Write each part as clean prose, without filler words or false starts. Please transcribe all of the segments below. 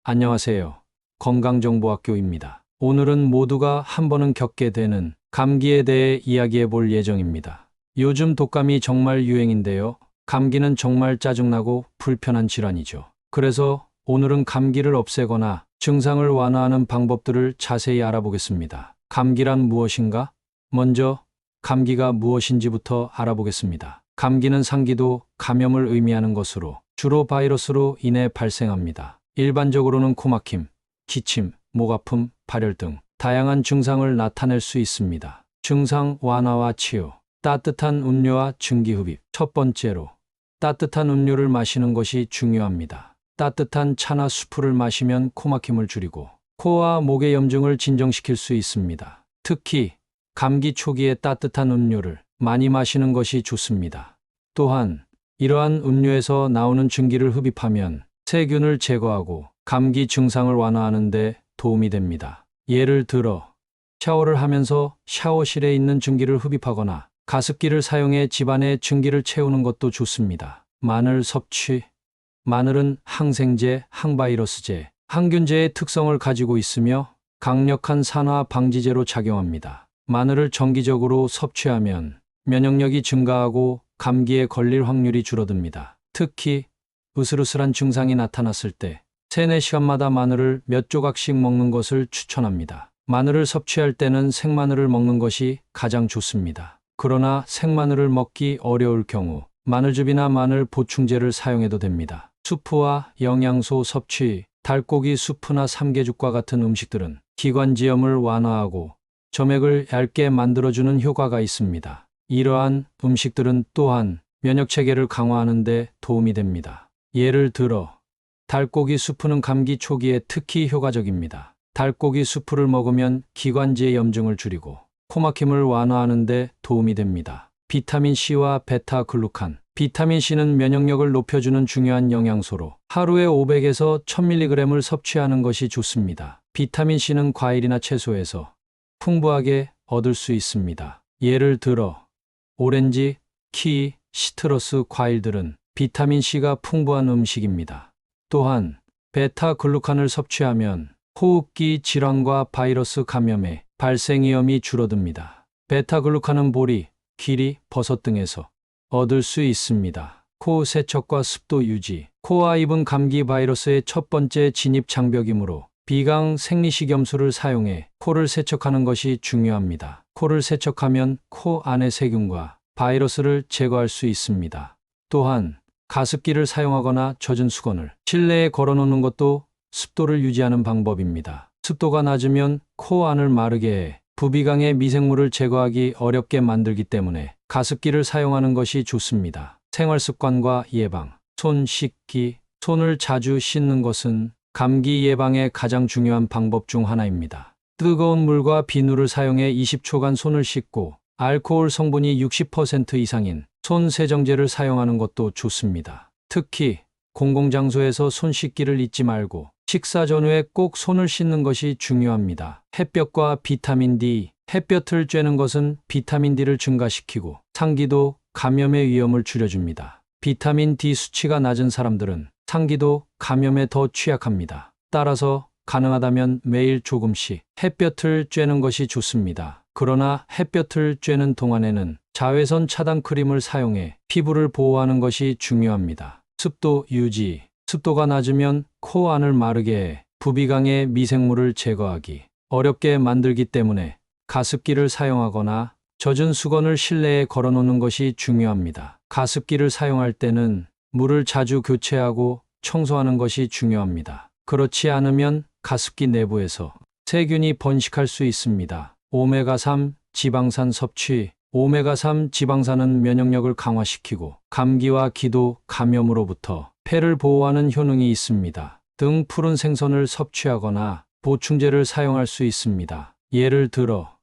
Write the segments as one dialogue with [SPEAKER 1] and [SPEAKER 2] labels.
[SPEAKER 1] 안녕하세요. 건강정보학교입니다. 오늘은 모두가 한 번은 겪게 되는 감기에 대해 이야기해 볼 예정입니다. 요즘 독감이 정말 유행인데요. 감기는 정말 짜증나고 불편한 질환이죠. 그래서 오늘은 감기를 없애거나 증상을 완화하는 방법들을 자세히 알아보겠습니다. 감기란 무엇인가? 먼저 감기가 무엇인지부터 알아보겠습니다. 감기는 상기도 감염을 의미하는 것으로 주로 바이러스로 인해 발생합니다. 일반적으로는 코막힘, 기침, 목 아픔, 발열 등 다양한 증상을 나타낼 수 있습니다. 증상 완화와 치유. 따뜻한 음료와 증기 흡입. 첫 번째로 따뜻한 음료를 마시는 것이 중요합니다. 따뜻한 차나 수프를 마시면 코막힘을 줄이고 코와 목의 염증을 진정시킬 수 있습니다. 특히 감기 초기에 따뜻한 음료를 많이 마시는 것이 좋습니다. 또한 이러한 음료에서 나오는 증기를 흡입하면 세균을 제거하고 감기 증상을 완화하는 데 도움이 됩니다. 예를 들어 샤워를 하면서 샤워실에 있는 증기를 흡입하거나 가습기를 사용해 집안의 증기를 채우는 것도 좋습니다. 마늘 섭취. 마늘은 항생제, 항바이러스제, 항균제의 특성을 가지고 있으며 강력한 산화 방지제로 작용합니다. 마늘을 정기적으로 섭취하면 면역력이 증가하고 감기에 걸릴 확률이 줄어듭니다. 특히 으슬으슬한 증상이 나타났을 때 3, 4시간마다 마늘을 몇 조각씩 먹는 것을 추천합니다. 마늘을 섭취할 때는 생마늘을 먹는 것이 가장 좋습니다. 그러나 생마늘을 먹기 어려울 경우 마늘즙이나 마늘 보충제를 사용해도 됩니다. 수프와 영양소 섭취. 닭고기 수프나 삼계죽과 같은 음식들은 기관지염을 완화하고 점액을 얇게 만들어주는 효과가 있습니다. 이러한 음식들은 또한 면역체계를 강화하는 데 도움이 됩니다. 예를 들어 닭고기 수프는 감기 초기에 특히 효과적입니다. 닭고기 수프를 먹으면 기관지의 염증을 줄이고 코막힘을 완화하는 데 도움이 됩니다. 비타민C와 베타글루칸. 비타민C는 면역력을 높여주는 중요한 영양소로 하루에 500에서 1000mg을 섭취하는 것이 좋습니다. 비타민C는 과일이나 채소에서 풍부하게 얻을 수 있습니다. 예를 들어 오렌지, 키위, 시트러스 과일들은 비타민C가 풍부한 음식입니다. 또한 베타글루칸을 섭취하면 호흡기 질환과 바이러스 감염의 발생 위험이 줄어듭니다. 베타글루칸은 보리, 귀리, 버섯 등에서 얻을 수 있습니다. 코 세척과 습도 유지. 코와 입은 감기 바이러스의 첫 번째 진입 장벽이므로 비강 생리식염수를 사용해 코를 세척하는 것이 중요합니다. 코를 세척하면 코 안의 세균과 바이러스를 제거할 수 있습니다. 또한 가습기를 사용하거나 젖은 수건을 실내에 걸어놓는 것도 습도를 유지하는 방법입니다. 습도가 낮으면 코 안을 마르게 해 부비강의 미생물을 제거하기 어렵게 만들기 때문에 가습기를 사용하는 것이 좋습니다. 생활습관과 예방. 손 씻기. 손을 자주 씻는 것은 감기 예방에 가장 중요한 방법 중 하나입니다. 뜨거운 물과 비누를 사용해 20초간 손을 씻고 알코올 성분이 60% 이상인 손 세정제를 사용하는 것도 좋습니다. 특히 공공장소에서 손 씻기를 잊지 말고 식사 전후에 꼭 손을 씻는 것이 중요합니다. 햇볕과 비타민 D. 햇볕을 쬐는 것은 비타민 D를 증가시키고 상기도, 감염의 위험을 줄여줍니다. 비타민 D 수치가 낮은 사람들은 상기도, 감염에 더 취약합니다. 따라서 가능하다면 매일 조금씩 햇볕을 쬐는 것이 좋습니다. 그러나 햇볕을 쬐는 동안에는 자외선 차단 크림을 사용해 피부를 보호하는 것이 중요합니다. 습도 유지. 습도가 낮으면 코 안을 마르게 해 부비강의 미생물을 제거하기 어렵게 만들기 때문에 가습기를 사용하거나 젖은 수건을 실내에 걸어놓는 것이 중요합니다. 가습기를 사용할 때는 물을 자주 교체하고 청소하는 것이 중요합니다. 그렇지 않으면 가습기 내부에서 세균이 번식할 수 있습니다. 오메가3 지방산 섭취. 오메가3 지방산은 면역력을 강화시키고 감기와 기도, 감염으로부터 폐를 보호하는 효능이 있습니다. 등 푸른 생선을 섭취하거나 보충제를 사용할 수 있습니다. 예를 들어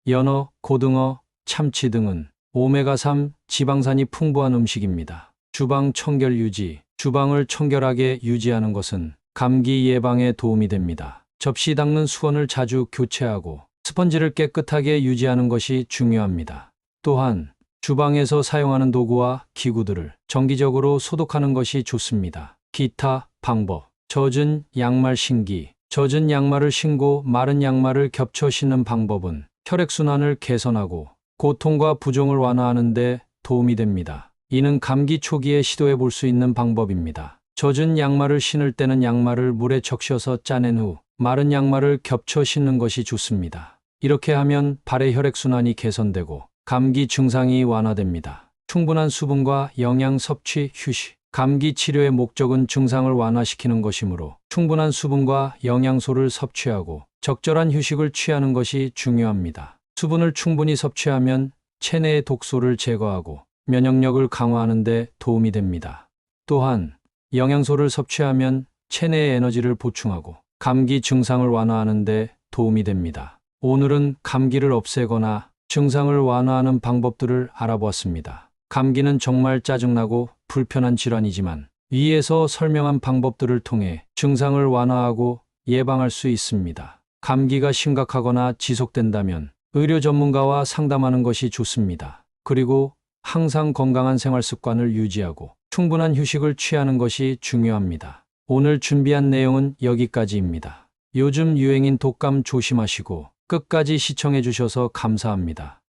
[SPEAKER 1] 연어, 고등어, 참치 등은 오메가3 지방산이 풍부한 음식입니다. 주방 청결 유지. 주방을 청결하게 유지하는 것은 감기 예방에 도움이 됩니다. 접시 닦는 수건을 자주 교체하고 스펀지를 깨끗하게 유지하는 것이 중요합니다. 또한 주방에서 사용하는 도구와 기구들을 정기적으로 소독하는 것이 좋습니다. 기타 방법. 젖은 양말 신기. 젖은 양말을 신고 마른 양말을 겹쳐 신는 방법은 혈액순환을 개선하고 고통과 부종을 완화하는 데 도움이 됩니다. 이는 감기 초기에 시도해 볼 수 있는 방법입니다. 젖은 양말을 신을 때는 양말을 물에 적셔서 짜낸 후 마른 양말을 겹쳐 신는 것이 좋습니다. 이렇게 하면 발의 혈액순환이 개선되고 감기 증상이 완화됩니다. 충분한 수분과 영양 섭취, 휴식. 감기 치료의 목적은 증상을 완화시키는 것이므로 충분한 수분과 영양소를 섭취하고 적절한 휴식을 취하는 것이 중요합니다. 수분을 충분히 섭취하면 체내의 독소를 제거하고 면역력을 강화하는 데 도움이 됩니다. 또한 영양소를 섭취하면 체내의 에너지를 보충하고 감기 증상을 완화하는 데 도움이 됩니다. 오늘은 감기를 없애거나 증상을 완화하는 방법들을 알아보았습니다. 감기는 정말 짜증나고 불편한 질환이지만 위에서 설명한 방법들을 통해 증상을 완화하고 예방할 수 있습니다. 감기가 심각하거나 지속된다면 의료 전문가와 상담하는 것이 좋습니다. 그리고 항상 건강한 생활 습관을 유지하고 충분한 휴식을 취하는 것이 중요합니다. 오늘 준비한 내용은 여기까지입니다. 요즘 유행인 독감 조심하시고 끝까지 시청해 주셔서 감사합니다.